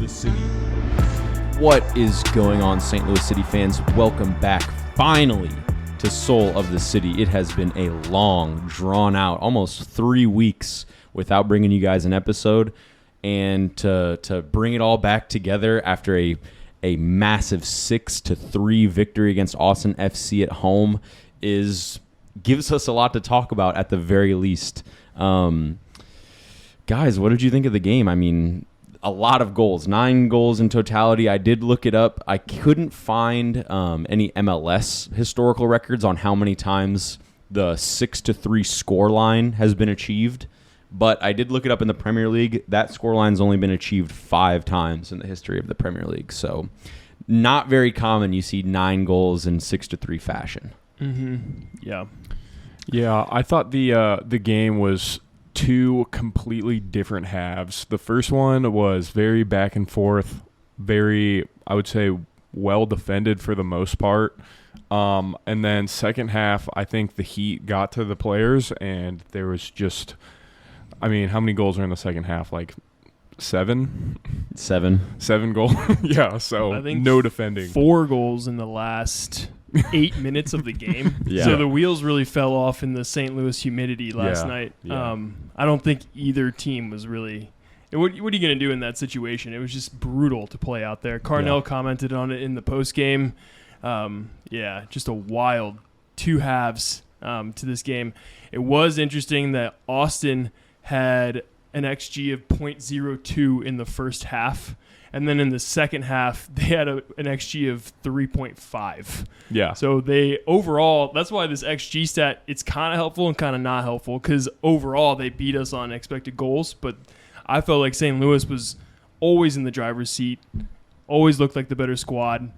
the City. What is going on, St. Louis City fans? Welcome back, finally, to Soul of the City. It has been a long, drawn-out, almost 3 weeks without bringing you guys an episode, and to bring it all back together after a massive 6-3 victory against Austin FC at home gives us a lot to talk about at the very least. Guys, what did you think of the game? I mean, a lot of goals, 9 goals in totality. I did look it up. I couldn't find any MLS historical records on how many times the 6-3 scoreline has been achieved, but I did look it up in the Premier League. That scoreline's only been achieved 5 times in the history of the Premier League, so not very common you see 9 goals in 6-3 fashion. Mm-hmm. Yeah, I thought the game was 2 completely different halves. The first one was very back and forth, very, I would say, well defended for the most part. And then second half, I think the heat got to the players, and there was just, I mean, how many goals are in the second half? Like 7 goals. Yeah, so I think no defending. 4 goals in the last 8 minutes of the game. Yeah. So the wheels really fell off in the St. Louis humidity last night. Yeah. I don't think either team was really. What are you going to do in that situation? It was just brutal to play out there. Carnell commented on it in the post game. Just a wild 2 halves to this game. It was interesting that Austin had an XG of 0.02 in the first half. And then in the second half, they had an XG of 3.5. Yeah. So they overall, that's why this XG stat, it's kind of helpful and kind of not helpful, because overall they beat us on expected goals. But I felt like St. Louis was always in the driver's seat, always looked like the better squad.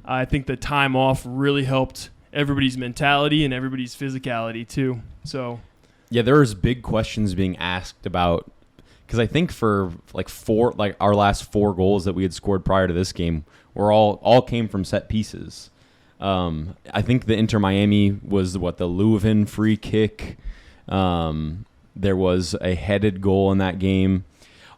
I think the time off really helped everybody's mentality and everybody's physicality too. So yeah, there was big questions being asked about. Because I think for our last 4 goals that we had scored prior to this game were all came from set pieces. I think the Inter Miami was the Leuven free kick. There was a headed goal in that game.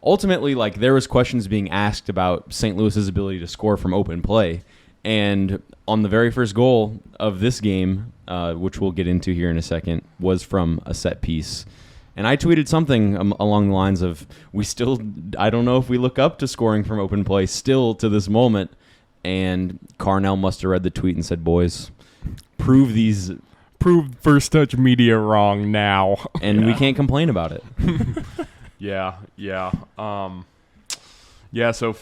Ultimately, there was questions being asked about St. Louis's ability to score from open play. And on the very first goal of this game, which we'll get into here in a second, was from a set piece. And I tweeted something along the lines of, I don't know if we look up to scoring from open play still to this moment. And Carnell must have read the tweet and said, boys, prove First Touch Media wrong now. And we can't complain about it. Yeah. So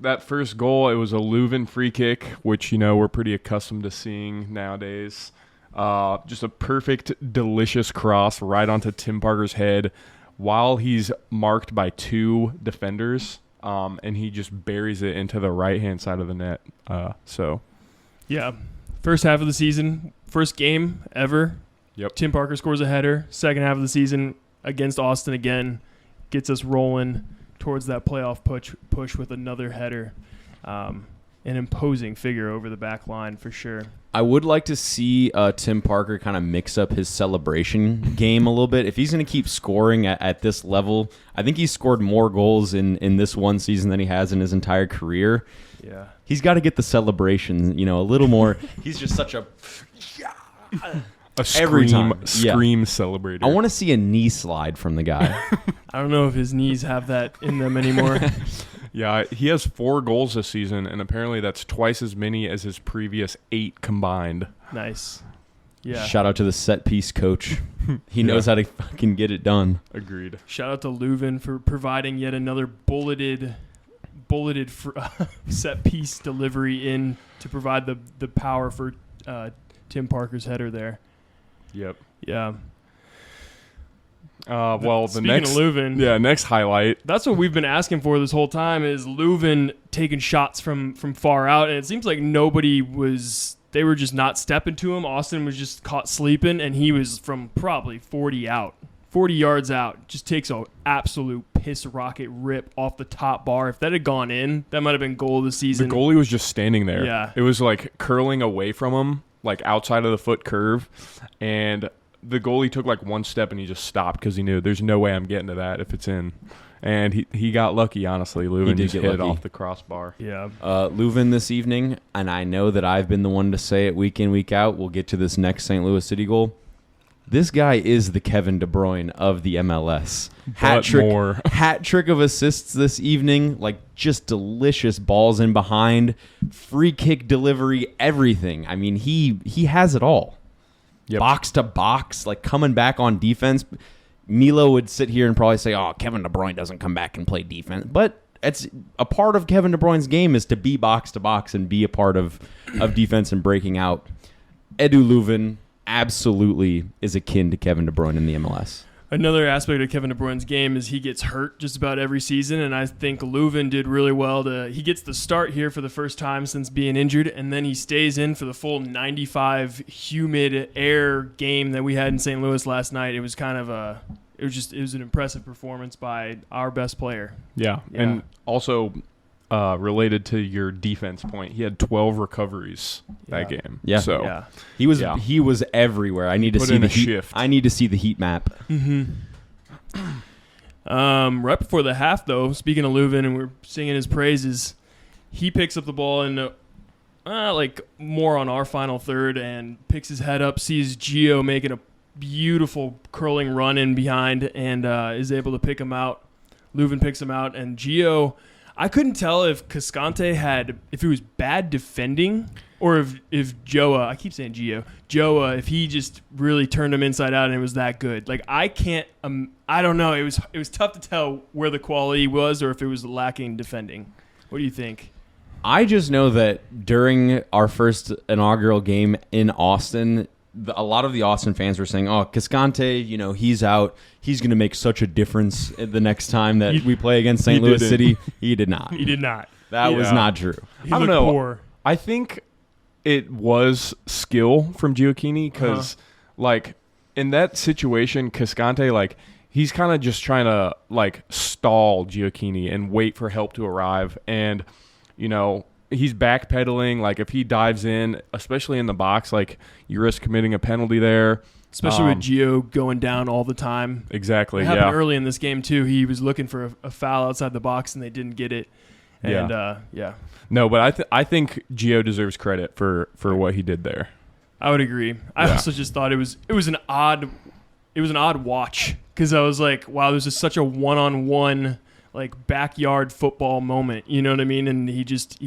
that first goal, it was a Leuven free kick, which, we're pretty accustomed to seeing nowadays. Just a perfect, delicious cross right onto Tim Parker's head while he's marked by 2 defenders, and he just buries it into the right-hand side of the net. First half of the season, first game ever. Yep. Tim Parker scores a header. Second half of the season against Austin again, gets us rolling towards that playoff push with another header. An imposing figure over the back line for sure. I would like to see Tim Parker kind of mix up his celebration game a little bit. If he's going to keep scoring at this level, I think he's scored more goals in this one season than he has in his entire career. Yeah. He's got to get the celebration, a little more. He's just such a every time scream celebrator. I want to see a knee slide from the guy. I don't know if his knees have that in them anymore. Yeah, he has 4 goals this season, and apparently that's twice as many as his previous 8 combined. Nice. Yeah. Shout out to the set piece coach. He knows how to fucking get it done. Agreed. Shout out to Leuven for providing yet another bulleted set piece delivery in to provide the power for Tim Parker's header there. Yep. Yeah. Speaking of Leuven, next highlight. That's what we've been asking for this whole time, is Leuven taking shots from far out, and it seems like they were just not stepping to him. Austin was just caught sleeping, and he was from probably 40 yards out, just takes an absolute piss rocket rip off the top bar. If that had gone in, that might have been goal of the season. The goalie was just standing there. Yeah. It was curling away from him, outside of the foot curve, and the goalie took 1 step and he just stopped because he knew there's no way I'm getting to that if it's in. And he got lucky, honestly. Leuven did just get hit it lucky. off the crossbar. Yeah. Leuven this evening, and I know that I've been the one to say it week in, week out. We'll get to this next St. Louis City goal. This guy is the Kevin De Bruyne of the MLS. Hat trick of assists this evening, like just delicious balls in behind, free kick delivery, everything. I mean, he has it all. Yep. Box to box, like coming back on defense. Milo would sit here and probably say, "Oh, Kevin De Bruyne doesn't come back and play defense," but it's a part of Kevin De Bruyne's game is to be box to box and be a part of defense and breaking out. Edu Leuven absolutely is akin to Kevin De Bruyne in the MLS. Another aspect of Kevin De Bruyne's game is he gets hurt just about every season, and I think Leuven did really well. He gets the start here for the first time since being injured, and then he stays in for the full 95 humid air game that we had in St. Louis last night. It was kind of it was an impressive performance by our best player. Yeah. And also related to your defense point, he had 12 recoveries that game. Yeah. So Yeah. He was everywhere. I need to Put see in the a heat. shift. I need to see the heat map. Right before the half, though, speaking of Leuven, and we're singing his praises, he picks up the ball in like more on our final third and picks his head up, sees Gio making a beautiful curling run in behind, and is able to pick him out. Leuven picks him out, and Gio, I couldn't tell if Cascante if it was bad defending or if Joa, I keep saying Joa, if he just really turned him inside out and it was that good. Like, I don't know. It was tough to tell where the quality was or if it was lacking defending. What do you think? I just know that during our first inaugural game in Austin, a lot of the Austin fans were saying, "Oh, Cascante, he's out. He's going to make such a difference the next time that we play against St. Louis City." He did not. He did not. That was not true. He I don't looked know. poor. I think it was skill from Gioacchini because, like, in that situation, Cascante, like, he's kind of just trying to, like, stall Gioacchini and wait for help to arrive. And, he's backpedaling. Like, if he dives in, especially in the box, like, you risk committing a penalty there. Especially with Gio going down all the time. Exactly, It happened early in this game, too. He was looking for a foul outside the box, and they didn't get it. And, No, but I think Gio deserves credit for what he did there. I would agree. I also just thought it was an odd watch because I was like, wow, this is such a one-on-one, like, backyard football moment. You know what I mean? And he just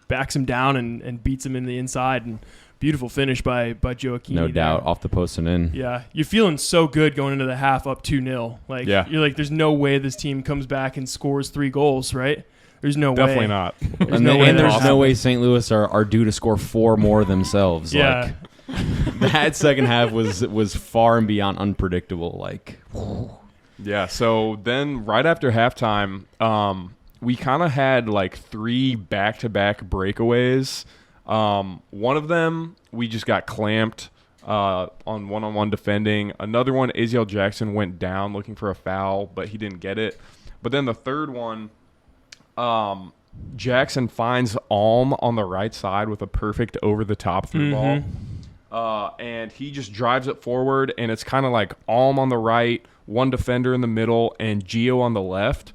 backs him down and beats him in the inside. And beautiful finish by Gioacchini. No doubt, off the post and in. Yeah, you're feeling so good going into the half up 2-0. Like, you're like, there's no way this team comes back and scores 3 goals, right? There's no way. Definitely not. There's no way St. Louis are due to score 4 more themselves. Yeah. Like, that second half was far and beyond unpredictable. Like, yeah. So then, right after halftime, we kind of had like 3 back-to-back breakaways. One of them, we just got clamped on one-on-one defending. Another one, Aziel Jackson went down looking for a foul, but he didn't get it. But then the third one, Jackson finds Alm on the right side with a perfect over-the-top through ball. And he just drives it forward, and it's kind of like Alm on the right, one defender in the middle, and Gio on the left.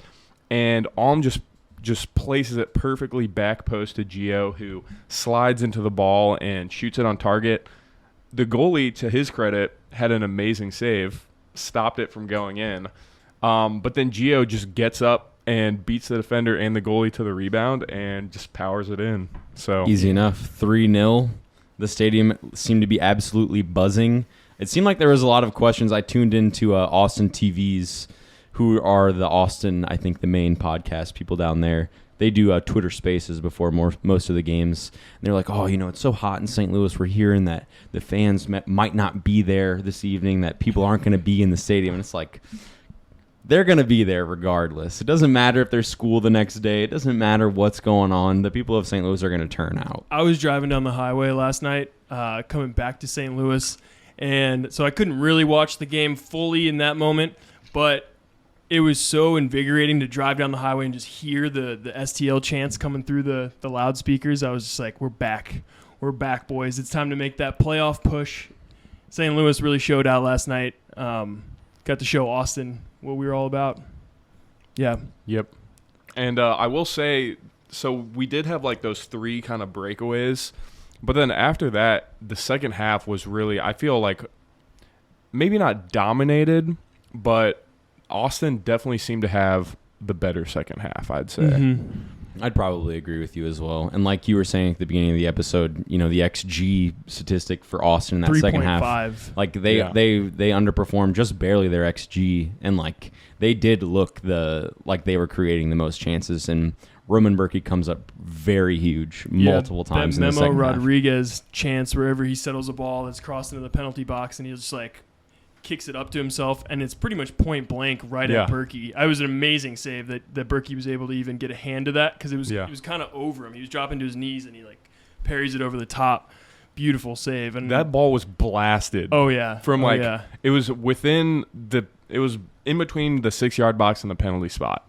And Alm just places it perfectly back post to Gio, who slides into the ball and shoots it on target. The goalie, to his credit, had an amazing save, stopped it from going in. But then Gio just gets up and beats the defender and the goalie to the rebound and just powers it in. So easy enough. 3-0. The stadium seemed to be absolutely buzzing. It seemed like there was a lot of questions. I tuned into Austin TV's, who are the Austin, I think, the main podcast people down there. They do Twitter Spaces before most of the games. And they're like, oh, it's so hot in St. Louis. We're hearing that the fans might not be there this evening, that people aren't going to be in the stadium. And it's like, they're going to be there regardless. It doesn't matter if there's school the next day. It doesn't matter what's going on. The people of St. Louis are going to turn out. I was driving down the highway last night, coming back to St. Louis, and so I couldn't really watch the game fully in that moment, but it was so invigorating to drive down the highway and just hear the STL chants coming through the loudspeakers. I was just like, we're back. We're back, boys. It's time to make that playoff push. St. Louis really showed out last night. Got to show Austin what we were all about. Yeah. Yep. And I will say, so we did have like those 3 kind of breakaways, but then after that, the second half was really, I feel like, maybe not dominated, but Austin definitely seemed to have the better second half, I'd say. Mm-hmm. I'd probably agree with you as well. And like you were saying at the beginning of the episode, the XG statistic for Austin in that second half, like they underperformed just barely their XG, and like they did look like they were creating the most chances. And Roman Berkey comes up very huge multiple times in the second half. Rodriguez chance wherever he settles a ball that's crossed into the penalty box, and he's just like kicks it up to himself, and it's pretty much point blank right at Berkey. It was an amazing save that Berkey was able to even get a hand to that, because it was kind of over him. He was dropping to his knees, and he like parries it over the top. Beautiful save. And that ball was blasted. Oh yeah, it was it was in between the 6-yard box and the penalty spot.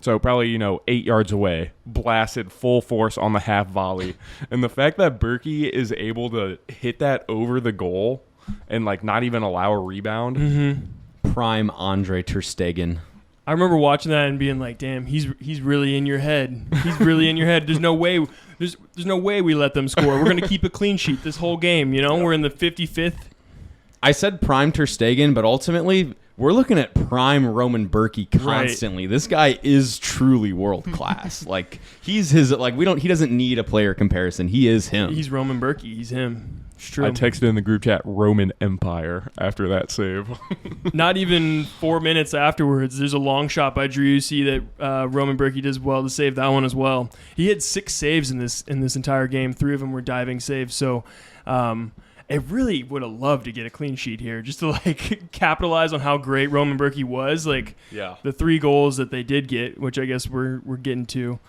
So probably, 8 yards away, blasted full force on the half volley. And the fact that Berkey is able to hit that over the goal and like not even allow a rebound. Mm-hmm. Prime Andre Ter Stegen. I remember watching that and being like, "Damn, he's really in your head. He's really in your head. There's no way we let them score. We're going to keep a clean sheet this whole game. We're in the 55th." I said prime Ter Stegen, but ultimately we're looking at prime Roman Berkey constantly. Right. This guy is truly world class. Like he doesn't need a player comparison. He is him. He's Roman Berkey. He's him. It's true. I texted in the group chat Roman Empire after that save. Not even 4 minutes afterwards, there's a long shot by Driussi that Roman Berkey does well to save that one as well. He had 6 saves in this entire game. 3 of them were diving saves. So I really would have loved to get a clean sheet here, just to like capitalize on how great Roman Berkey was. Like the 3 goals that they did get, which I guess we're getting to.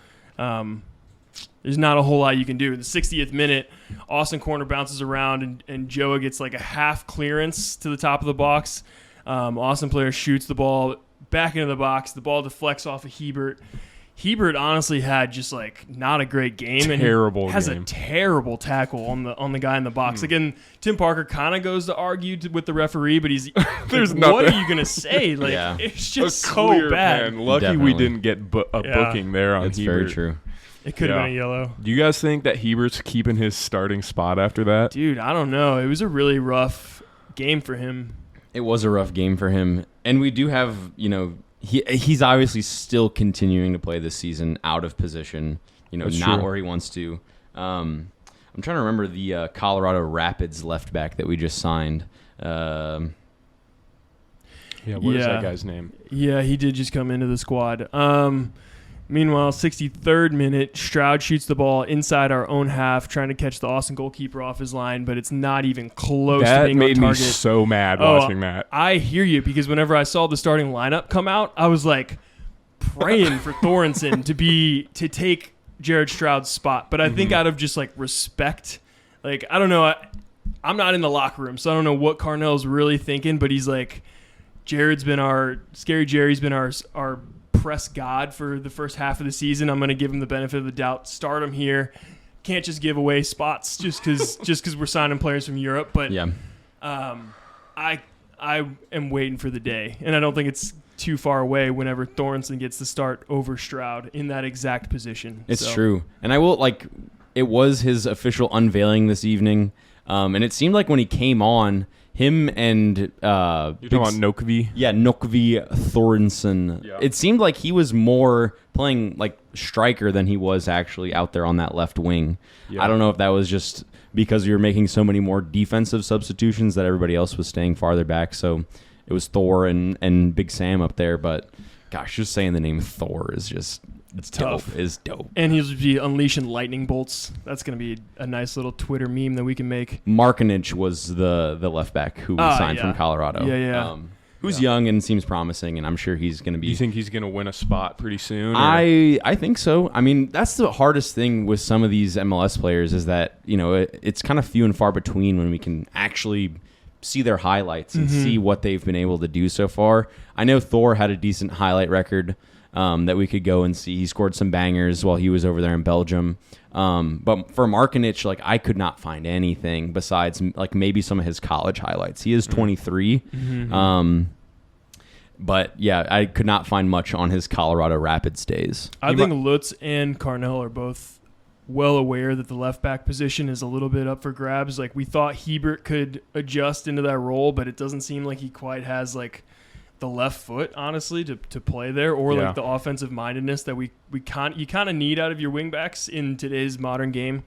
There's not a whole lot you can do. In the 60th minute, Austin corner bounces around, and Joa gets like a half clearance to the top of the box. Austin player shoots the ball back into the box. The ball deflects off of Hebert. Hebert honestly had just like not a great game, and has a terrible tackle on the guy in the box. Again, Tim Parker kind of goes to argue with the referee, but he's there's like, nothing. What are you gonna say? Like it's just so bad. Man. Lucky we didn't get a booking there on It's Hebert. Very true. It could have been a yellow. Do you guys think that Hebert's keeping his starting spot after that? Dude, I don't know. It was a really rough game for him. It was a rough game for him, and we do have he's obviously still continuing to play this season out of position, That's not true. where he wants to. I'm trying to remember the Colorado Rapids left back that we just signed. What is that guy's name? Yeah, he did just come into the squad. Meanwhile, 63rd minute, Stroud shoots the ball inside our own half, trying to catch the Austin goalkeeper off his line, but it's not even close to being on target. That made me so mad watching that. I hear you, because whenever I saw the starting lineup come out, I was like praying for Thornton to take Jared Stroud's spot. But I think out of just like respect, like I don't know, I'm not in the locker room, so I don't know what Carnell's really thinking. But he's like, Scary Jerry's been our press god for the first half of the season. I'm going to give him the benefit of the doubt. Start him here. Can't just give away spots just because we're signing players from Europe. But I am waiting for the day, and I don't think it's too far away whenever Thornton gets the start over Stroud in that exact position. It's true, and I will it was his official unveiling this evening, and it seemed like when he came on, him and you're talking about Nokvi? Yeah, Nokvi Thornson. Yeah. It seemed like he was more playing like striker than he was actually out there on that left wing. Yeah. I don't know if that was just because you're making so many more defensive substitutions that everybody else was staying farther back. So it was Thor and Big Sam up there. But gosh, just saying the name Thor is just... It's tough. Is dope. And he'll be unleashing lightning bolts. That's going to be a nice little Twitter meme that we can make. Markinich was the left back who we signed from Colorado. Yeah. Who's young and seems promising, and I'm sure he's going to be... You think he's going to win a spot pretty soon? I think so. I mean, that's the hardest thing with some of these MLS players is that, it's kind of few and far between when we can actually see their highlights and see what they've been able to do so far. I know Thor had a decent highlight record that we could go and see. He scored some bangers while he was over there in Belgium. But for Markinich, I could not find anything besides maybe some of his college highlights. He is 23. But yeah, I could not find much on his Colorado Rapids days. I think Lutz and Carnell are both well aware that the left back position is a little bit up for grabs. Like, we thought Hebert could adjust into that role, but it doesn't seem like he quite has like the left foot, honestly, to play there, or like the offensive mindedness that you kind of need out of your wingbacks in today's modern game.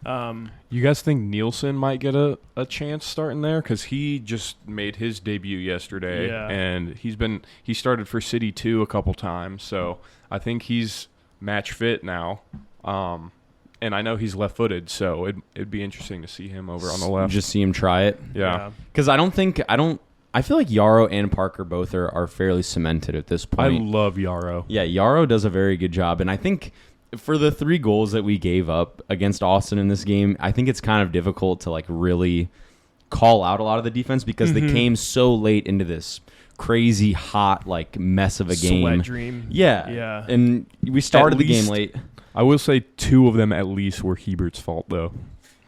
You guys think Nielsen might get a chance starting there? Because he just made his debut yesterday, and he started for City 2 a couple times, so I think he's match fit now. And I know he's left-footed, so it'd be interesting to see him over on the left. Just see him try it. Yeah. Because I feel like Yarrow and Parker both are fairly cemented at this point. I love Yarrow. Yeah, Yarrow does a very good job, and I think for the 3 goals that we gave up against Austin in this game, I think it's kind of difficult to like really call out a lot of the defense because they came so late into this crazy hot like mess of a game. Sweat dream. Yeah. And we started the game late. I will say 2 of them at least were Hebert's fault though.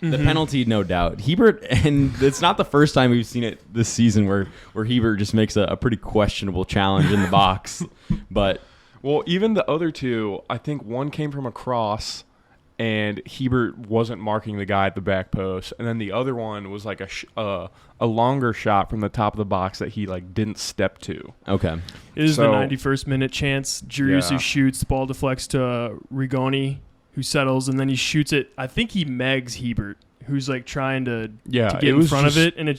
The penalty, no doubt. Hebert, and it's not the first time we've seen it this season where Hebert just makes a pretty questionable challenge in the box. But well, even the other 2, I think one came from a cross, and Hebert wasn't marking the guy at the back post, and then the other one was like a longer shot from the top of the box that he like didn't step to. Okay, it is the 91st minute chance. Giroux shoots, ball deflects to Rigoni, who settles, and then he shoots it. I think he megs Hebert, who's like trying to get in front of it, and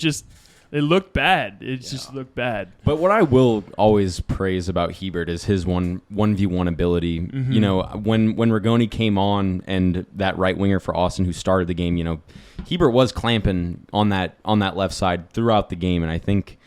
it looked bad. It just looked bad. But what I will always praise about Hebert is his 1v1 ability. You know, when Rigoni came on and that right winger for Austin who started the game, you know, Hebert was clamping on that left side throughout the game, and I think,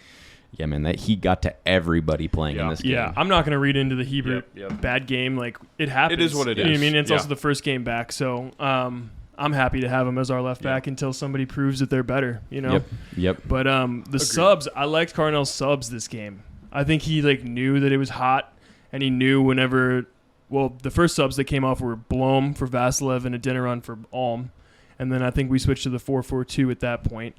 yeah, man, that he got to everybody playing in this game. Yeah, I'm not going to read into the Hebert bad game. Like, it happens. It is what it is. You know what I mean? It's also the first game back, so I'm happy to have him as our left back until somebody proves that they're better, you know? Yep. But the subs, I liked Carnell's subs this game. I think he like knew that it was hot, and he knew whenever, well, the first subs that came off were Blom for Vasilev and a dinner run for Alm. And then I think we switched to the 4-4-2 at that point.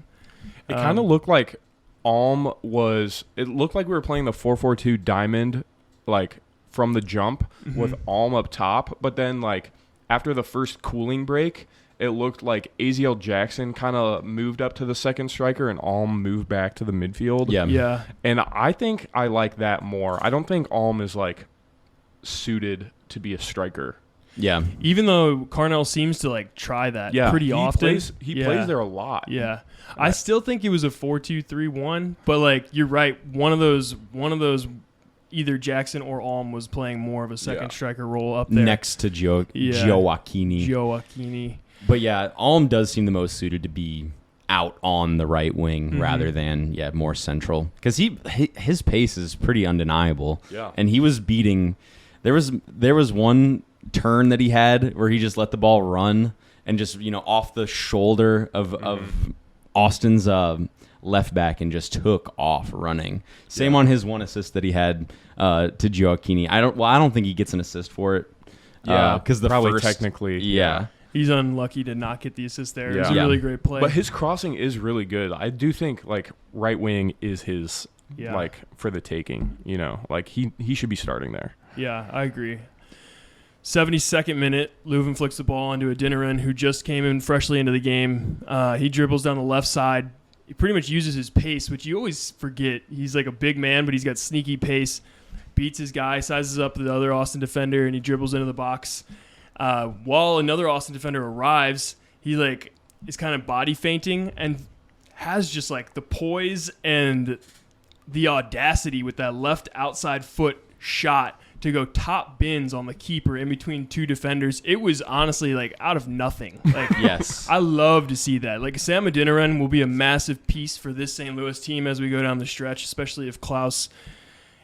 It kind of looked like Alm it looked like we were playing the 4-4-2 diamond, like from the jump with Alm up top. But then like after the first cooling break, it looked like Aziel Jackson kind of moved up to the second striker and Alm moved back to the midfield. Yeah. And I think I like that more. I don't think Alm is like suited to be a striker. Yeah. Even though Carnell seems to like try that pretty often. He plays there a lot. Yeah. I still think it was a 4-2-3-1, but like you're right, one of those either Jackson or Alm was playing more of a second striker role up there next to Gioacchini. But yeah, Alm does seem the most suited to be out on the right wing rather than more central, because his pace is pretty undeniable. Yeah. And he was beating. There was one turn that he had where he just let the ball run and just off the shoulder of Austin's left back and just took off running. Same on his one assist that he had to Gioacchini. I don't think he gets an assist for it. Yeah, because probably technically. Yeah. He's unlucky to not get the assist there. It was a really great play. But his crossing is really good. I do think like right wing is his like for the taking. Like he should be starting there. Yeah, I agree. 72nd minute, Leuven flicks the ball onto a Adeniran who just came in freshly into the game. He dribbles down the left side. He pretty much uses his pace, which you always forget. He's like a big man, but he's got sneaky pace. Beats his guy, sizes up the other Austin defender, and he dribbles into the box. While another Austin defender arrives, he like is kind of body feinting and has just like the poise and the audacity with that left outside foot shot to go top bins on the keeper in between 2 defenders. It was honestly like out of nothing. Like, yes, I love to see that. Like, Sam Adeniran will be a massive piece for this St. Louis team as we go down the stretch, especially if Klaus.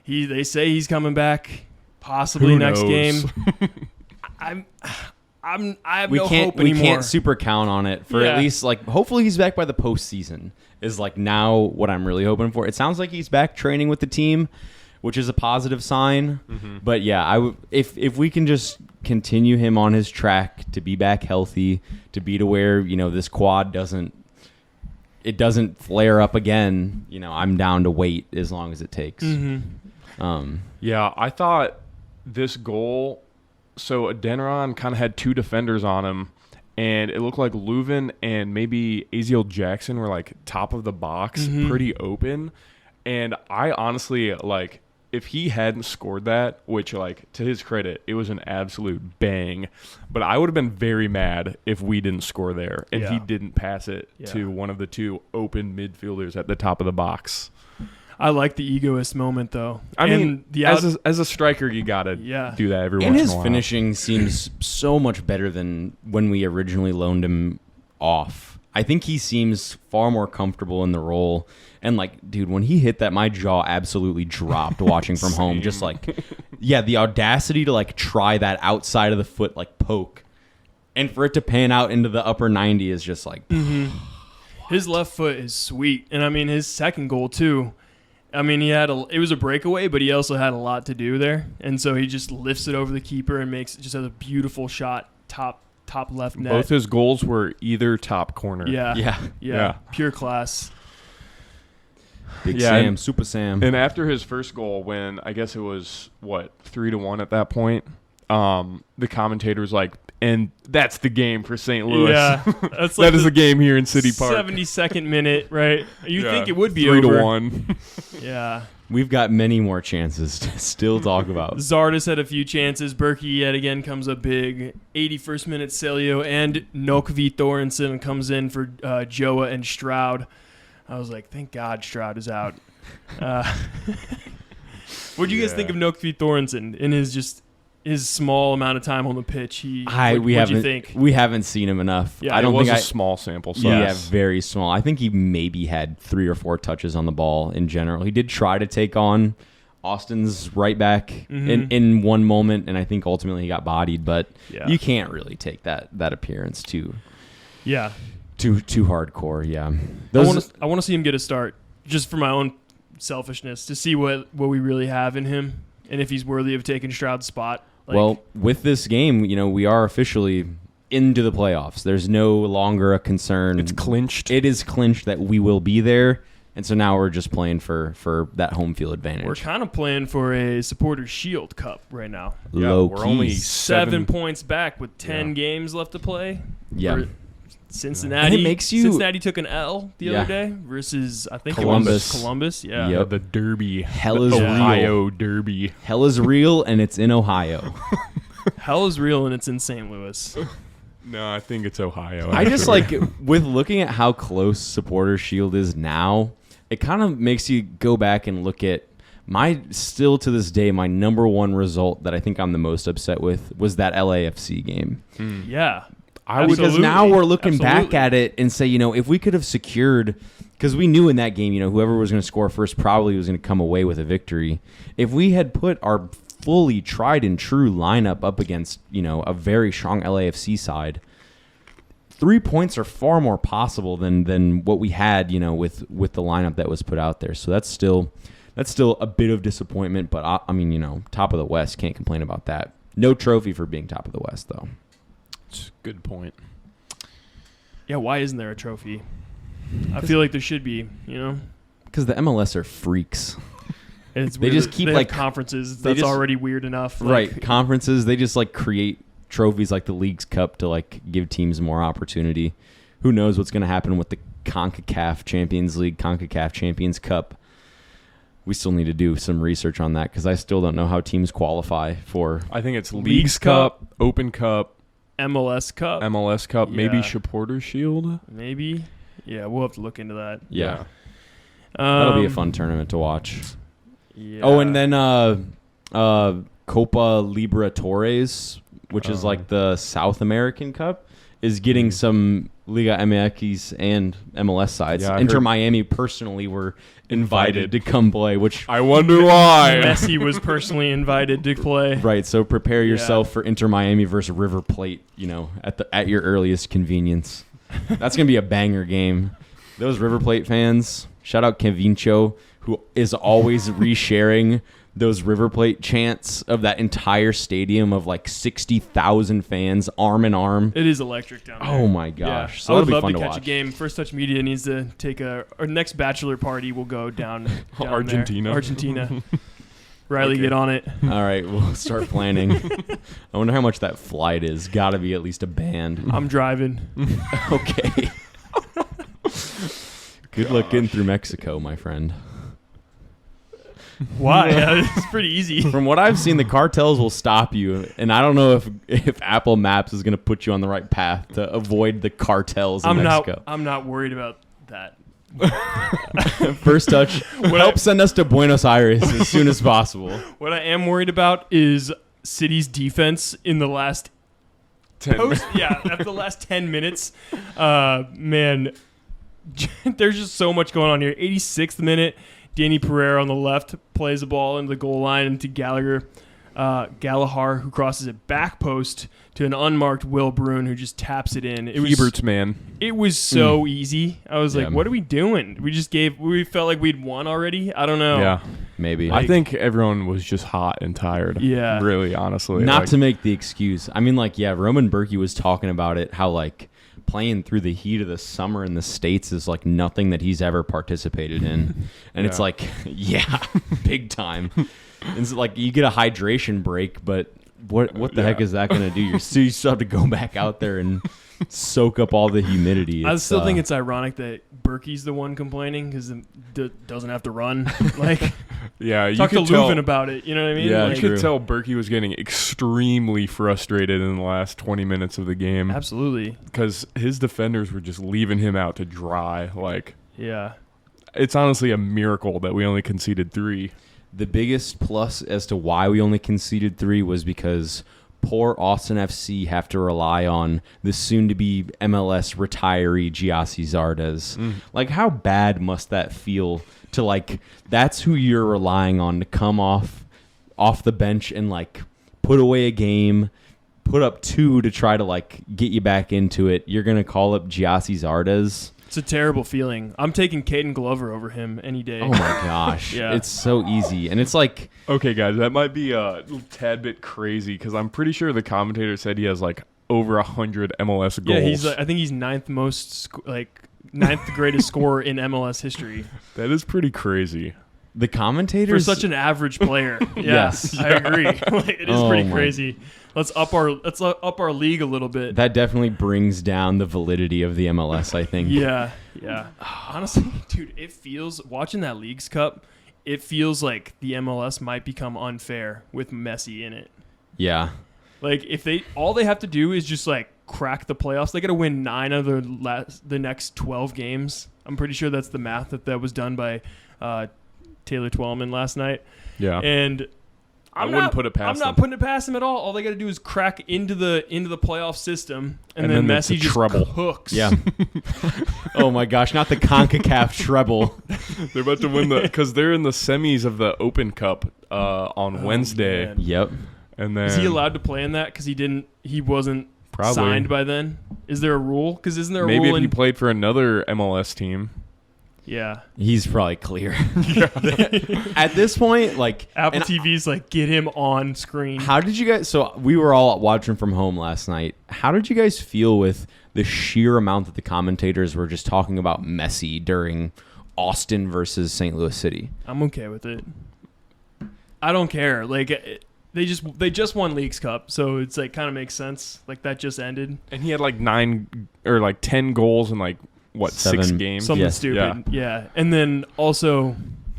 They say he's coming back possibly next game. I have no hope anymore. We can't super count on it for at least like hopefully he's back by the postseason is like now what I'm really hoping for. It sounds like he's back training with the team, which is a positive sign. But yeah, if we can just continue him on his track to be back healthy, to be to where this quad doesn't flare up again, I'm down to wait as long as it takes. Yeah, I thought this goal. So Adeniran kind of had two defenders on him, and it looked like Leuven and maybe Aziel Jackson were like top of the box, pretty open. And I honestly, like, if he hadn't scored that, which, like, to his credit, it was an absolute bang, but I would have been very mad if we didn't score there and he didn't pass it to one of the two open midfielders at the top of the box. I like the egoist moment, though. I mean, as a striker, you got to do that every once in a while. And his finishing seems so much better than when we originally loaned him off. I think he seems far more comfortable in the role. And, like, dude, when he hit that, my jaw absolutely dropped watching from home. Just, like, the audacity to, like, try that outside of the foot, like, poke. And for it to pan out into the upper 90 is just, like... His left foot is sweet. And, I mean, his second goal, too. I mean, it was a breakaway, but he also had a lot to do there. And so he just lifts it over the keeper and just has a beautiful shot, top left net. Both his goals were either top corner. Yeah. Pure class. Big Sam, Super Sam. And after his first goal, when I guess it was, 3-1 at that point, the commentator was like, and that's the game for St. Louis. Yeah, that's like that is the game here in City Park. 72nd minute, right? You think it would be 3-1. Yeah. We've got many more chances to still talk about. Zardes had a few chances. Berkey yet again comes up big. 81st minute, Celio and Nokvi Thorensen comes in for Joa and Stroud. I was like, thank God Stroud is out. What do you guys think of Nokvi Thorensen in his small amount of time on the pitch? We haven't seen him enough. Yeah, I don't think a small sample size. Yeah, very small. I think he maybe had 3 or 4 touches on the ball in general. He did try to take on Austin's right back in one moment, and I think ultimately he got bodied. But you can't really take that appearance too hardcore. Yeah, I want to see him get a start, just for my own selfishness, to see what we really have in him and if he's worthy of taking Stroud's spot. Well, with this game, we are officially into the playoffs. There's no longer a concern. It's clinched. It is clinched that we will be there. And so now we're just playing for that home field advantage. We're kind of playing for a Supporters Shield Cup right now. We're only 7 points back with 10 games left to play. Yeah. Cincinnati. And it makes you... Cincinnati took an L the other day versus, I think, Columbus. Yeah. Yep. The Derby. Hell is Ohio real. Derby. Hell is real, and it's in Ohio. Hell is real, and it's in St. Louis. No, I think it's Ohio. I just like, with looking at how close Supporters Shield is now, it kind of makes you go back and look at still to this day, my number one result that I think I'm the most upset with was that LAFC game. Yeah. Because now we're looking back at it and say, if we could have secured, because we knew in that game, whoever was going to score first probably was going to come away with a victory. If we had put our fully tried and true lineup up against, a very strong LAFC side, 3 points are far more possible than what we had, with the lineup that was put out there. So that's still a bit of disappointment. But top of the West, can't complain about that. No trophy for being top of the West, though. It's a good point. Yeah, why isn't there a trophy? I feel like there should be, Because the MLS are freaks. It's they just keep like conferences. That's already weird enough. Right, conferences. They just create trophies like the League's Cup to give teams more opportunity. Who knows what's going to happen with the CONCACAF Champions League, CONCACAF Champions Cup? We still need to do some research on that because I still don't know how teams qualify for. I think it's League's Cup, Open Cup. MLS Cup, maybe Supporters Shield. Maybe. Yeah, we'll have to look into that. Yeah. That'll be a fun tournament to watch. Yeah. Oh, and then Copa Libertadores, which is the South American Cup, is getting some Liga MX and MLS sides. Yeah, Inter Miami personally were invited to come play, which I wonder why. Messi was personally invited to play. Right, so prepare yourself for Inter Miami versus River Plate, at your earliest convenience. That's going to be a banger game. Those River Plate fans, shout out Kevincho, who is always resharing those River Plate chants of that entire stadium of 60,000 fans, arm in arm. It is electric down there. Oh my gosh! Yeah. So I would that'll love be fun to to catch watch. a game. First Touch Media needs to take our next bachelor party. Will go down Argentina. Argentina. Riley, Okay. get on it. All right, we'll start planning. I wonder how much that flight is. Got to be at least a band. I'm driving. Okay. Good luck getting through Mexico, my friend. Why? It's pretty easy. From what I've seen, the cartels will stop you, and I don't know if Apple Maps is going to put you on the right path to avoid the cartels in Mexico. I'm not worried about that. First touch. Help send us to Buenos Aires as soon as possible. What I am worried about is City's defense in the last 10 after the last 10 minutes. Man, there's just so much going on here. 86th minute, Danny Pereira on the left plays the ball into the goal line into Gallagher. Gallagher, who crosses it back post to an unmarked Will Bruin, who just taps it in. Hebert's man. It was so easy. I was like, Yeah. what are we doing? We felt like we'd won already. I don't know. Yeah. Maybe. I think everyone was just hot and tired. Yeah. Really, honestly. Not like, to make the excuse. I mean, like, yeah, Roman Berkey was talking about it, how, like, playing through the heat of the summer in the States is, like, nothing that he's ever participated in. And it's Yeah. like, yeah, big time. It's like you get a hydration break, but what the heck is that going to do? You still have to go back out there and soak up all the humidity. I still think it's ironic that Berkey's the one complaining because doesn't have to run. Like, yeah, you talk to could tell. Leuven about it. You know what I mean? Yeah, Like, You true. could tell Berkey was getting extremely frustrated in the last 20 minutes of the game absolutely. because his defenders were just leaving him out to dry. Like, Yeah. it's honestly a miracle that we only conceded 3. the biggest plus as to why we only conceded 3 was because poor Austin FC have to rely on the soon-to-be MLS retiree Giassi Zardes. Like, how bad must that feel to, like, that's who you're relying on to come off the bench and, like, put away a game, put up 2 to try to, like, get you back into it. You're going to call up Giassi Zardes? It's a terrible feeling. I'm taking Caden Glover over him any day. Oh, my gosh. Yeah. It's so easy. And it's like... Okay, guys, that might be a tad bit crazy because I'm pretty sure the commentator said he has like over 100 MLS goals. Yeah, he's. I think he's ninth greatest scorer in MLS history That is pretty crazy. The commentators... for such an average player. Yeah, Yes. I agree. Like, it is Oh pretty my- crazy. Let's up our league a little bit. That definitely brings down the validity of the MLS, I think. Yeah. Honestly, dude, it feels watching that Leagues Cup. It feels like the MLS might become unfair with Messi in it. Yeah. Like, if all they have to do is just like crack the playoffs, they got to win 9 of the next 12 games. I'm pretty sure that's the math that was done by Taylor Twellman last night. Yeah. And I wouldn't put it past I'm not them. putting it past them at all. All they got to do is crack into the playoff system, and And then then it's a Messi just treble. cooks. Yeah. Oh, my gosh. Not the CONCACAF treble. They're about to win because they're in the semis of the Open Cup on Wednesday. man. Yep. And then Is he allowed to play in that? Because he wasn't Probably. signed by then. Is there a rule? Because isn't there a Maybe rule if he in? played for another MLS team. Yeah. He's probably clear. At this point, like... Apple and TV's like, get him on screen. How did you guys... So we were all watching from home last night. How did you guys feel with the sheer amount that the commentators were just talking about Messi during Austin versus St. Louis City? I'm okay with it. I don't care. Like, they just won Leagues Cup, so it's like kind of makes sense. Like, that just ended. And he had like 9 or like 10 goals in like, what, 6 7. games? Something Yes. stupid. Yeah. And then also,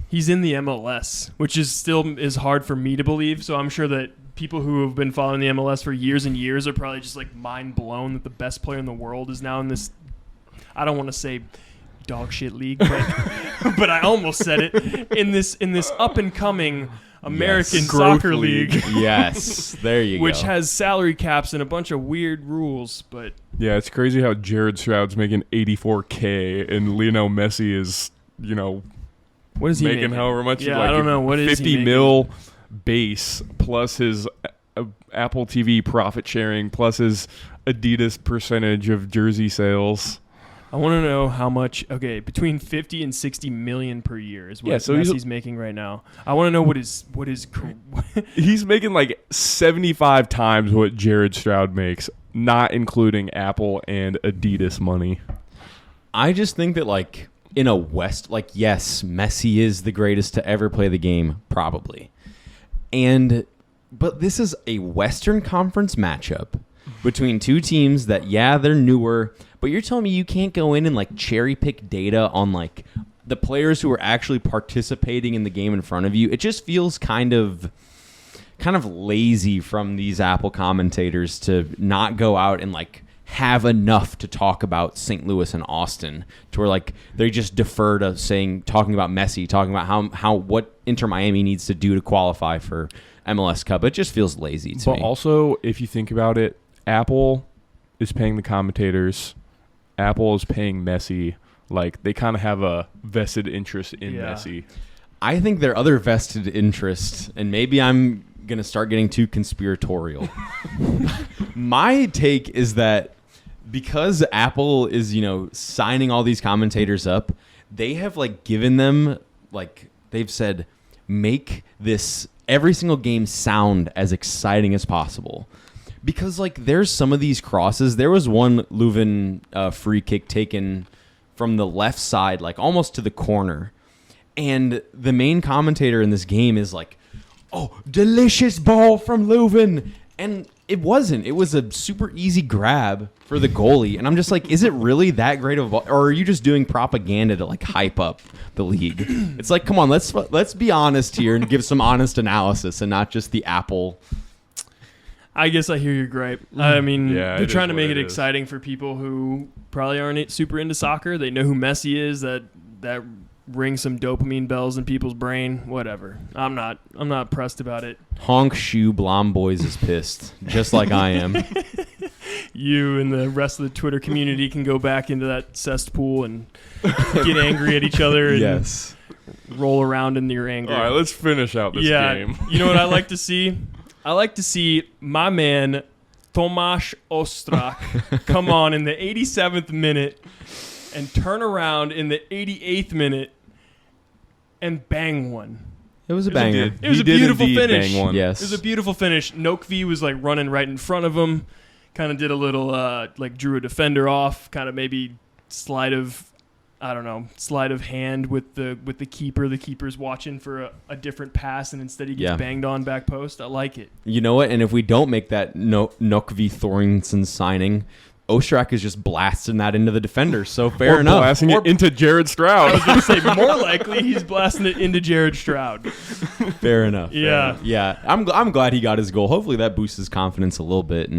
he's in the MLS, which is hard for me to believe. So I'm sure that people who have been following the MLS for years and years are probably just like mind blown that the best player in the world is now in this. I don't want to say dog shit league, but but I almost said it in this up and coming American Yes. soccer Growth league. league. Yes. There you Which go. has salary caps and a bunch of weird rules, but Yeah, it's crazy how Jared Stroud's making $84K and Lionel Messi is, what is he making however much. Yeah, like I don't know. What is he 50 making? mil base plus his Apple TV profit sharing plus his Adidas percentage of jersey sales. I want to know how much. Okay, between 50 and 60 million per year is what Yeah, so he's- Messi's making right now. I want to know what his He's making like 75 times what Jared Stroud makes, not including Apple and Adidas money. I just think that, like, in a West, like, yes, Messi is the greatest to ever play the game, probably. But this is a Western Conference matchup between two teams that, they're newer, but you're telling me you can't go in and like cherry pick data on like the players who are actually participating in the game in front of you. It just feels kind of lazy from these Apple commentators to not go out and like have enough to talk about St. Louis and Austin, to where like they just defer to talking about Messi, talking about how what Inter Miami needs to do to qualify for MLS Cup. It just feels lazy to me. But also, if you think about it, Apple is paying the commentators. Apple is paying Messi. Like, they kind of have a vested interest in Messi. I think their other vested interest, and maybe I'm going to start getting too conspiratorial. My take is that because Apple is, signing all these commentators up, they have like given them, like they've said, make this every single game sound as exciting as possible. Because like there's some of these crosses. There was one Leuven free kick taken from the left side, like almost to the corner. And the main commentator in this game is like, oh, delicious ball from Leuven. And it wasn't. It was a super easy grab for the goalie. And I'm just like, is it really that great of a ball? Or are you just doing propaganda to like hype up the league? It's like, come on, let's be honest here and give some honest analysis and not just the Apple. I guess I hear your gripe. I mean, they're trying to make it is. exciting for people who probably aren't super into soccer. They know who Messi is. That rings some dopamine bells in people's brain. Whatever. I'm not pressed about it. Honk Shoe Blom Boys is pissed, just like I am. You and the rest of the Twitter community can go back into that cesspool and get angry at each other and roll around in your anger. All right, let's finish out this game. You know what I like to see? I like to see my man Tomáš Ostrak come on in the 87th minute and turn around in the 88th minute and bang one. It was a banger. It was a beautiful finish. Bang one. Yes. It was a beautiful finish. Nokvi was like running right in front of him. Kind of did a little like drew a defender off. Kind of maybe sleight of hand with the keeper. The keeper's watching for a different pass, and instead he gets banged on back post. I like it. You know what? And if we don't make that Nokvi Thornton signing, Ostrak is just blasting that into the defender. So fair enough. Blasting it into Jared Stroud. I was going to say, more likely he's blasting it into Jared Stroud. Fair enough. Yeah. Yeah. I'm glad he got his goal. Hopefully that boosts his confidence a little bit.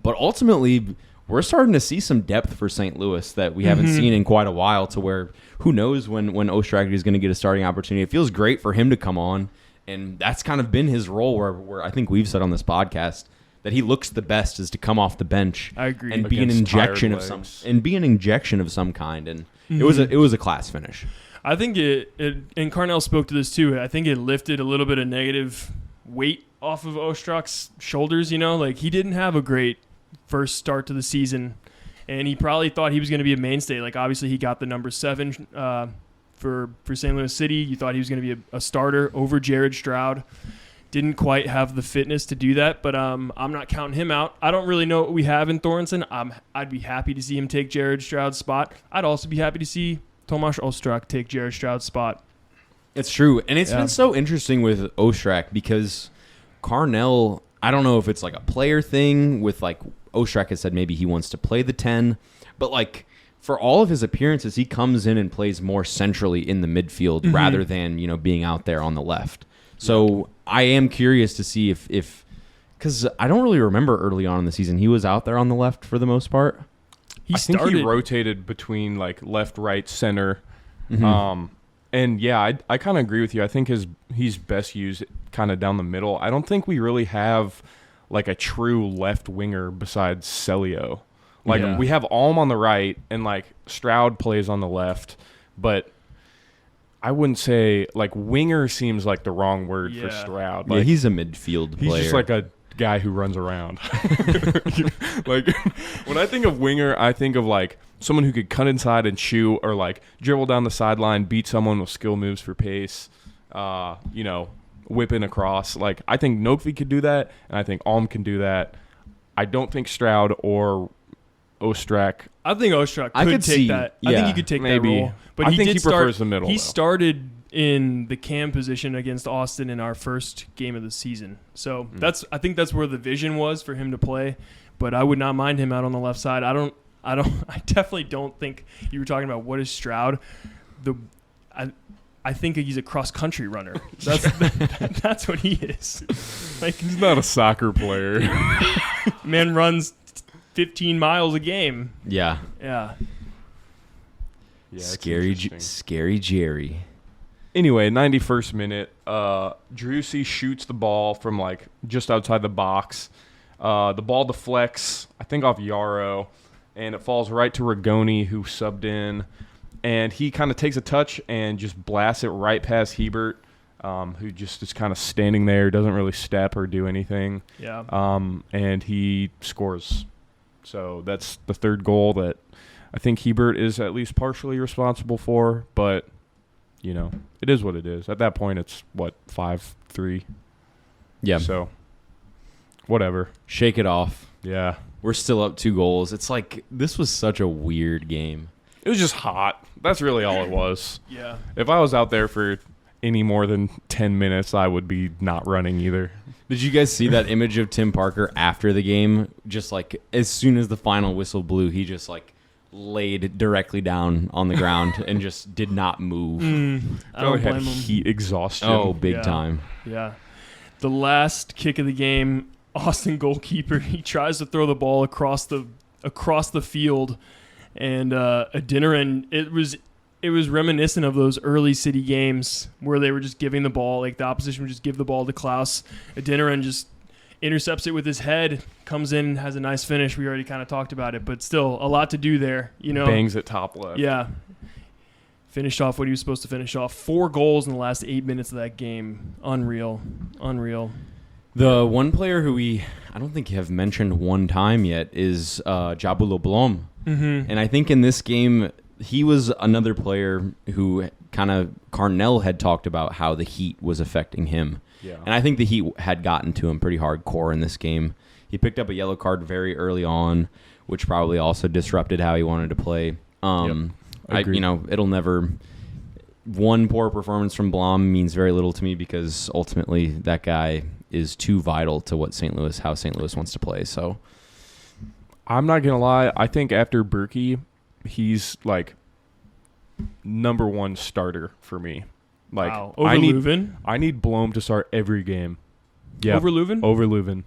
But ultimately, we're starting to see some depth for St. Louis that we haven't seen in quite a while, to where who knows when Ostrak is going to get a starting opportunity. It feels great for him to come on, and that's kind of been his role where I think we've said on this podcast that he looks the best is to come off the bench. I agree. And be an injection of some kind. And it was a class finish. I think it and Carnell spoke to this too. I think it lifted a little bit of negative weight off of Ostrak's shoulders. Like he didn't have a great first start to the season, and he probably thought he was going to be a mainstay. Like obviously he got the number 7 for St. Louis City. You thought he was going to be a starter over Jared Stroud. Didn't quite have the fitness to do that, but I'm not counting him out. I don't really know what we have in Thornton. I'd be happy to see him take Jared Stroud's spot. I'd also be happy to see Tomáš Ostrak take Jared Stroud's spot. It's true, and it's been so interesting with Ostrak because Carnell, I don't know if it's like a player thing with like Ostrak has said maybe he wants to play the 10, but like for all of his appearances, he comes in and plays more centrally in the midfield rather than, being out there on the left. So I am curious to see if because I don't really remember early on in the season he was out there on the left for the most part. I think he rotated between like left, right, center. And yeah, I kind of agree with you. I think he's best used kind of down the middle. I don't think we really have like a true left winger besides Celio. Like we have Alm on the right and like Stroud plays on the left, but I wouldn't say like winger seems like the wrong word for Stroud. Like, he's a midfield player. He's just like a guy who runs around. Like when I think of winger, I think of like someone who could cut inside and shoot, or like dribble down the sideline, beat someone with skill moves for pace. Whipping across. Like I think Nokvi could do that, and I think Alm can do that. I don't think Stroud or Ostrak. I think Ostrak could take that. I think he could take that role. But I think he prefers the middle. He though. started in the cam position against Austin in our first game of the season. So I think that's where the vision was for him to play. But I would not mind him out on the left side. I definitely don't think you were talking about what is Stroud. I think he's a cross country runner. That's what he is. Like, he's not a soccer player. Man runs 15 miles a game. Yeah. Yeah. Scary Jerry. Anyway, 91st minute, Drusy shoots the ball from like just outside the box. The ball deflects, I think, off Yarrow, and it falls right to Rigoni, who subbed in. And he kind of takes a touch and just blasts it right past Hebert, who just is kind of standing there, doesn't really step or do anything. Yeah. And he scores. So that's the third goal that I think Hebert is at least partially responsible for, but you know, it is what it is. At that point, it's, 5-3? Yeah. So, whatever. Shake it off. Yeah. We're still up 2 goals. It's like, this was such a weird game. It was just hot. That's really all it was. Yeah. If I was out there for any more than 10 minutes, I would be not running either. Did you guys see that image of Tim Parker after the game? Just like, as soon as the final whistle blew, he just like laid directly down on the ground and just did not move. I don't blame him. Heat exhaustion. Oh, big time. Yeah. The last kick of the game, Austin goalkeeper, he tries to throw the ball across the field, and Adinaran, it was reminiscent of those early City games where they were just giving the ball, like the opposition would just give the ball to Klaus. Adinaran just intercepts it with his head, comes in, has a nice finish. We already kind of talked about it, but still a lot to do there. You know, bangs it top left. Yeah, finished off what he was supposed to finish off. 4 goals in the last 8 minutes of that game. Unreal. The one player who I don't think have mentioned one time yet is Jabulo Blom. Mm-hmm. And I think in this game, he was another player who kind of Carnell had talked about how the heat was affecting him. Yeah. And I think the heat had gotten to him pretty hardcore in this game. He picked up a yellow card very early on, which probably also disrupted how he wanted to play. It'll never. One poor performance from Blom means very little to me because ultimately that guy is too vital to how St. Louis wants to play. So I'm not gonna lie. I think after Berkey, he's like number 1 starter for me. Like, wow. Over Leuven? I need Blom to start every game. Yeah. Over Leuven? Over Leuven.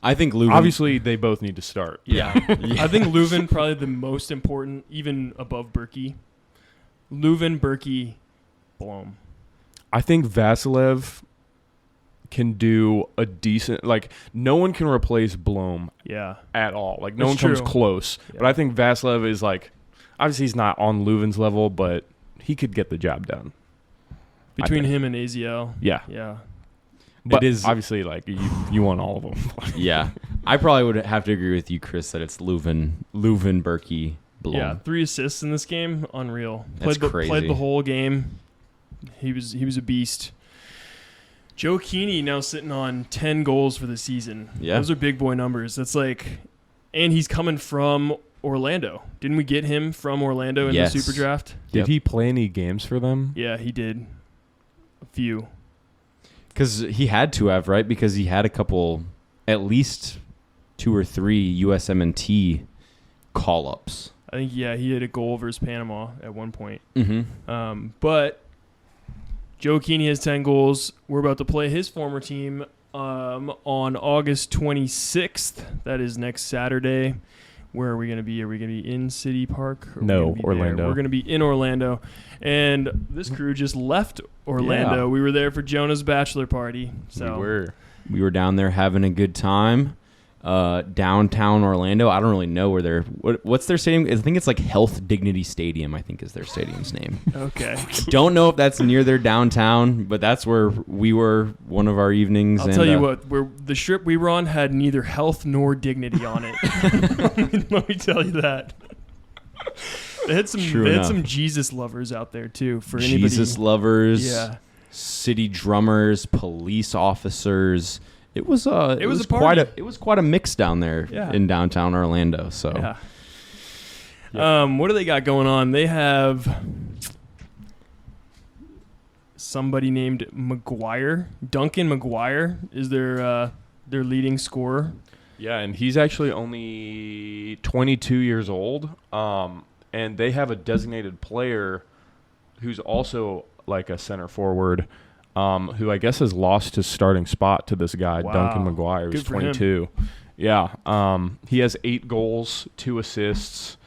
I think Leuven. Obviously, they both need to start. Yeah. I think Leuven probably the most important, even above Berkey. Leuven, Berkey, Blom. I think Vasilev can do a decent, like, no one can replace Blom at all. Like, no one comes close. Yeah. But I think Vasilev is, like, obviously he's not on Leuven's level, but he could get the job done. Between him and AZL. Yeah. Yeah. But it is obviously, like, you want all of them. Yeah. I probably would have to agree with you, Chris, that it's Leuven, Berkey, Blom. Yeah, 3 assists in this game. Unreal. That's crazy. Played the whole game. He was a beast. Joe Keeney now sitting on 10 goals for the season. Yeah. Those are big boy numbers. That's like, and he's coming from Orlando. Didn't we get him from Orlando in the Super Draft? Did he play any games for them? Yeah, he did. A few. Because he had to have, right? Because he had a couple, at least 2 or 3 USMNT call-ups. I think, he had a goal versus Panama at one point. Mm-hmm. But Joe Keeney has 10 goals. We're about to play his former team on August 26th. That is next Saturday. Where are we going to be? Are we going to be in City Park? No, Orlando. There? We're going to be in Orlando. And this crew just left Orlando. Yeah. We were there for Jonah's bachelor party. So We were down there having a good time. Downtown Orlando. I don't really know where they're. What's their stadium? I think it's like Health Dignity Stadium, I think is their stadium's name. Okay. Don't know if that's near their downtown, but that's where we were one of our evenings. I'll tell you what, the strip we were on had neither health nor dignity on it. Let me tell you that. They had some Jesus lovers out there too. For anybody, Jesus lovers, yeah, city drummers, police officers. It was quite a mix down there in downtown Orlando. So, What do they got going on? They have somebody named Duncan McGuire is their leading scorer. Yeah, and he's actually only 22 years old. And they have a designated player who's also like a center forward, who I guess has lost his starting spot to this guy, Wow. Duncan McGuire, who's Good for 22. Yeah, he has 8 goals, 2 assists.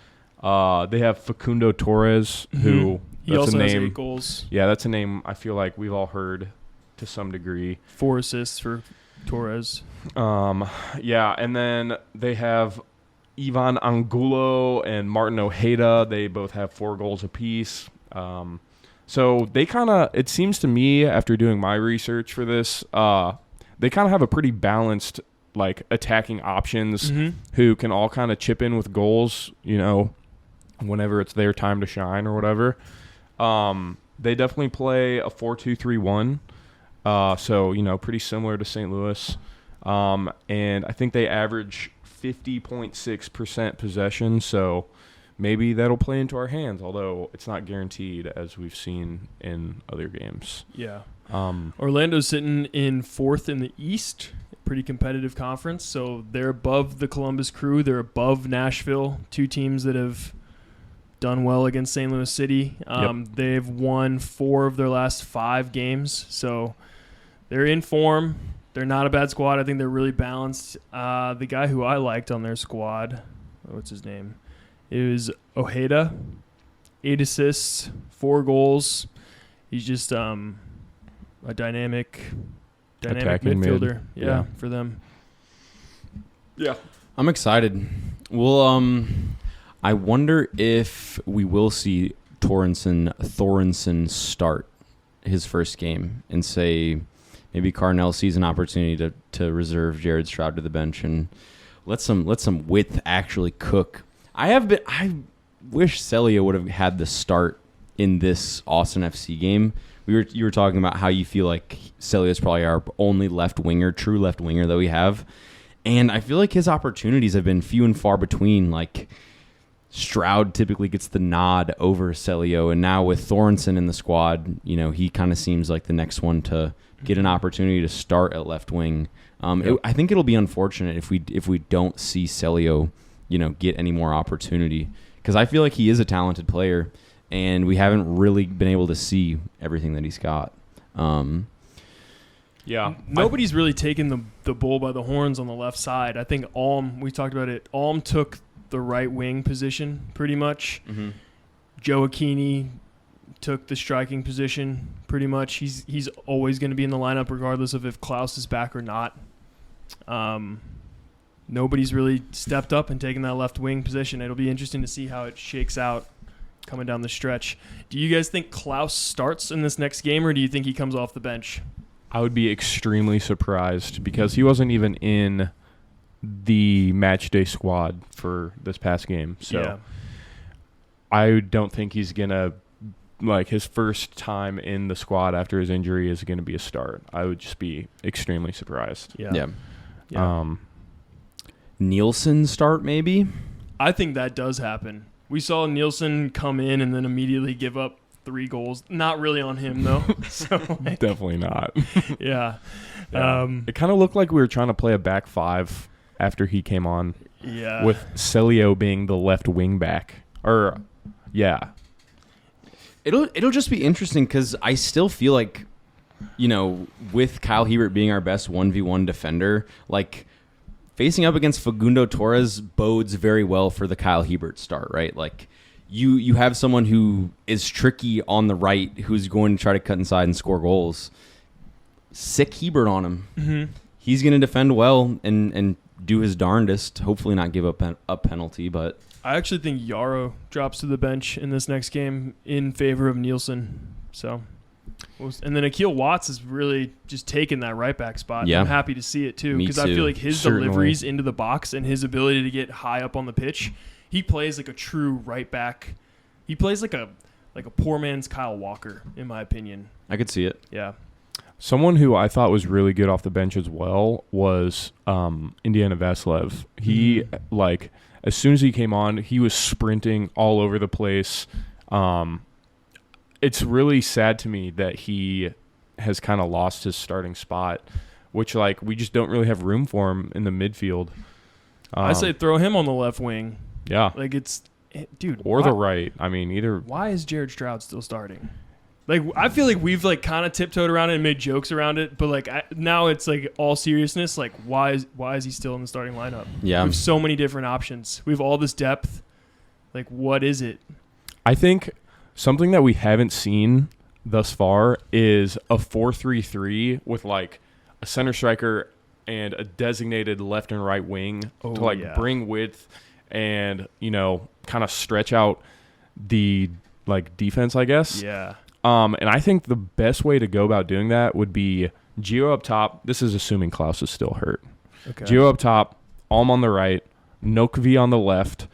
They have Facundo Torres, who He that's also a has name. 8 goals, Yeah, that's a name I feel like we've all heard to some degree. 4 assists for Torres. Yeah, and then they have Ivan Angulo and Martin Ojeda. They both have 4 goals apiece. So they kind of, it seems to me after doing my research for this, they kind of have a pretty balanced like attacking options who can all kind of chip in with goals, you know, whenever it's their time to shine or whatever. They definitely play a 4-2-3-1. So, you know, pretty similar to St. Louis. And I think they average 50.6% possession. So maybe that'll play into our hands, although it's not guaranteed as we've seen in other games. Yeah. Orlando's sitting in 4th in the East, pretty competitive conference. So they're above the Columbus Crew. They're above Nashville, 2 teams that have done well against St. Louis City. They've won 4 of their last 5 games. So they're in form. They're not a bad squad. I think they're really balanced. The guy who I liked on their squad, what's his name? It was Ojeda, 8 assists, 4 goals. He's just a dynamic Attacking midfielder. mid. Yeah, for them. Yeah. I'm excited. Well, I wonder if we will see Thorensen start his first game and say maybe Carnell sees an opportunity to reserve Jared Stroud to the bench and let some width actually cook. I wish Celio would have had the start in this Austin FC game. You were talking about how you feel like Celio is probably our only true left winger that we have, and I feel like his opportunities have been few and far between. Like Stroud typically gets the nod over Celio, and now with Thorensen in the squad, you know, he kind of seems like the next one to get an opportunity to start at left wing. I think it'll be unfortunate if we don't see Celio, you know, get any more opportunity, because I feel like he is a talented player, and we haven't really been able to see everything that he's got. Yeah. Nobody's really taken the bull by the horns on the left side. I think we talked about it, Alm took the right wing position pretty much. Joe Aquini took the striking position pretty much. He's always going to be in the lineup regardless of if Klaus is back or not. Nobody's really stepped up and taken that left wing position. It'll be interesting to see how it shakes out coming down the stretch. Do you guys think Klaus starts in this next game, or do you think he comes off the bench? I would be extremely surprised because he wasn't even in the match day squad for this past game. So Yeah. I don't think he's going to, like, his first time in the squad after his injury is going to be a start. I would just be extremely surprised. Yeah. Nielsen start maybe? I think that does happen. We saw Nielsen come in and then immediately give up 3 goals. Not really on him, though. So Definitely not. yeah. It kind of looked like we were trying to play a back 5 after he came on. Yeah. With Celio being the left wing back. It'll just be interesting because I still feel like, you know, with Kyle Hebert being our best 1v1 defender, like facing up against Facundo Torres bodes very well for the Kyle Hebert start, right? Like you have someone who is tricky on the right who's going to try to cut inside and score goals. Sick Hebert on him. Mm-hmm. He's going to defend well and do his darndest, hopefully not give up a penalty, but I actually think Yarrow drops to the bench in this next game in favor of Nielsen. So, and then Akil Watts is really just taking that right back spot. Yeah. I'm happy to see it too Me because I feel too. like his Certainly. deliveries into the box and his ability to get high up on the pitch, he plays like a true right back. He plays like a poor man's Kyle Walker, in my opinion. I could see it. Yeah. Someone who I thought was really good off the bench as well was Indiana Vaslev. He, as soon as he came on, he was sprinting all over the place. it's really sad to me that he has kind of lost his starting spot, which like we just don't really have room for him in the midfield. I say throw him on the left wing. Yeah. Like dude. Or the right. I mean, either. Why is Jared Stroud still starting? Like, I feel like we've like kind of tiptoed around it and made jokes around it, but like now it's like all seriousness. Like, why is he still in the starting lineup? Yeah. We have so many different options. We have all this depth. Like, what is it? I think something that we haven't seen thus far is a 4-3-3 with like a center striker and a designated left and right wing to bring width and, kind of stretch out the like defense, I guess. Yeah. And I think the best way to go about doing that would be Gio up top. This is assuming Klaus is still hurt. Okay. Gio up top, Alm on the right, Nokvi on the left,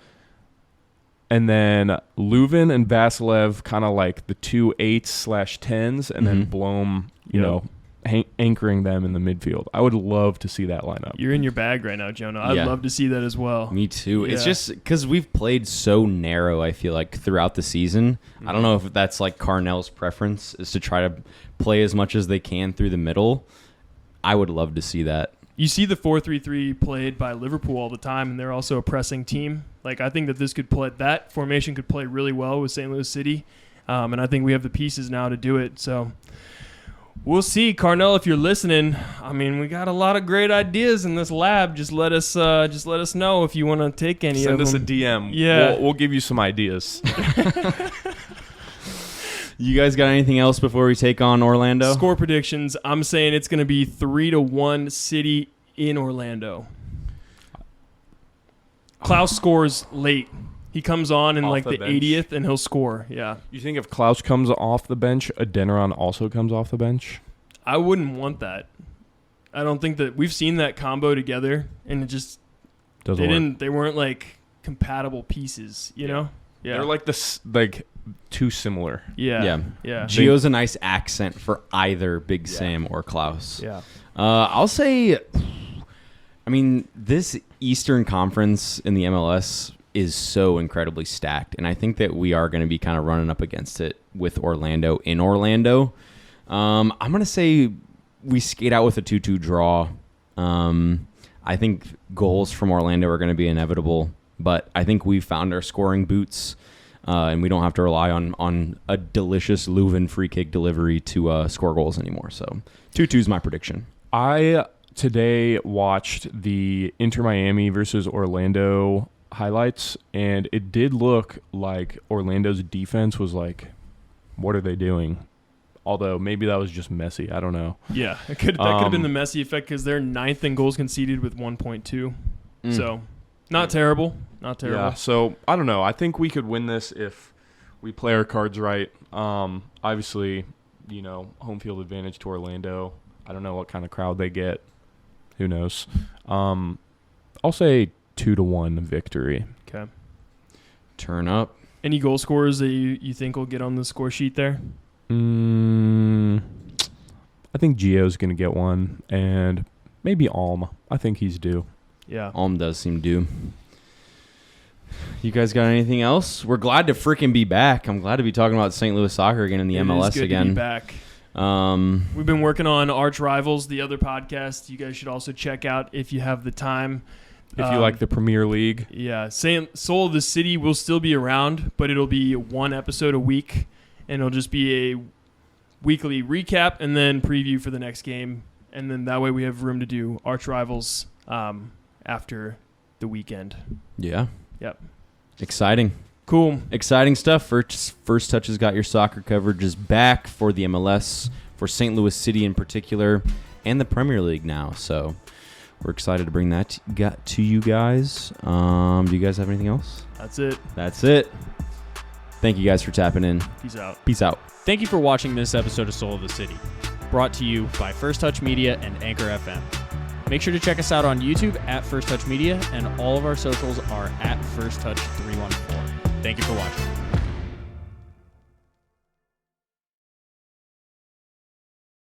and then Leuven and Vasilev kind of like the 2 8/10s, and then Blom, anchoring them in the midfield. I would love to see that lineup. You're in your bag right now, Jonah. I'd love to see that as well. Me too. Yeah. It's just because we've played so narrow, I feel like, throughout the season. I don't know if that's like Carnell's preference is to try to play as much as they can through the middle. I would love to see that. You see the 4-3-3 played by Liverpool all the time, and they're also a pressing team. Like, I think that that formation could play really well with St. Louis City, and I think we have the pieces now to do it. So we'll see. Carnell, if you're listening, I mean, we got a lot of great ideas in this lab. Just let us know if you want to take any of them. Send us a DM. Yeah. We'll give you some ideas. You guys got anything else before we take on Orlando? Score predictions. I'm saying it's going to be 3-1 City in Orlando. Klaus scores late. He comes on in Off like the bench. 80th, and he'll score. Yeah. You think if Klaus comes off the bench, Adeniran also comes off the bench? I wouldn't want that. I don't think that we've seen that combo together, and it just Doesn't work. They weren't like compatible pieces, you know? Yeah. They're like this, like too similar. Yeah. Gio's a nice accent for either Big Sam or Klaus. Yeah. I'll say, I mean, this Eastern Conference in the MLS is so incredibly stacked, and I think that we are going to be kind of running up against it with Orlando in Orlando. I'm going to say we skate out with a 2-2 draw. I think goals from Orlando are going to be inevitable, but I think we found our scoring boots, and we don't have to rely on a delicious Leuven free kick delivery to score goals anymore. So 2-2 is my prediction. I today watched the Inter Miami versus Orlando highlights, and it did look like Orlando's defense was like, what are they doing? Although maybe that was just messy. I don't know. Yeah, that could have been the messy effect because they're 9th in goals conceded with 1.2. So not terrible. Not terrible. Yeah, so I don't know. I think we could win this if we play our cards right. Obviously, home field advantage to Orlando. I don't know what kind of crowd they get. Who knows? I'll say 2-1 victory. Okay. Turn up. Any goal scorers that you think will get on the score sheet there? I think Gio's going to get one, and maybe Alm. I think he's due. Yeah. Alm does seem due. You guys got anything else? We're glad to freaking be back. I'm glad to be talking about St. Louis soccer again in the MLS is good again. To be back. We've been working on Arch Rivals, the other podcast. You guys should also check out if you have the time. If you like the Premier League. Yeah. Soul of the City will still be around, but it'll be one episode a week, and it'll just be a weekly recap and then preview for the next game. And then that way we have room to do Arch Rivals after the weekend. Yeah. Yep. Exciting. Cool. Exciting stuff. First Touch has got your soccer coverage is back for the MLS, for St. Louis City in particular, and the Premier League now. So we're excited to bring that to you guys. Do you guys have anything else? That's it. That's it. Thank you guys for tapping in. Peace out. Peace out. Thank you for watching this episode of Soul of the City, brought to you by First Touch Media and Anchor FM. Make sure to check us out on YouTube at First Touch Media, and all of our socials are at First Touch 314. Thank you for watching.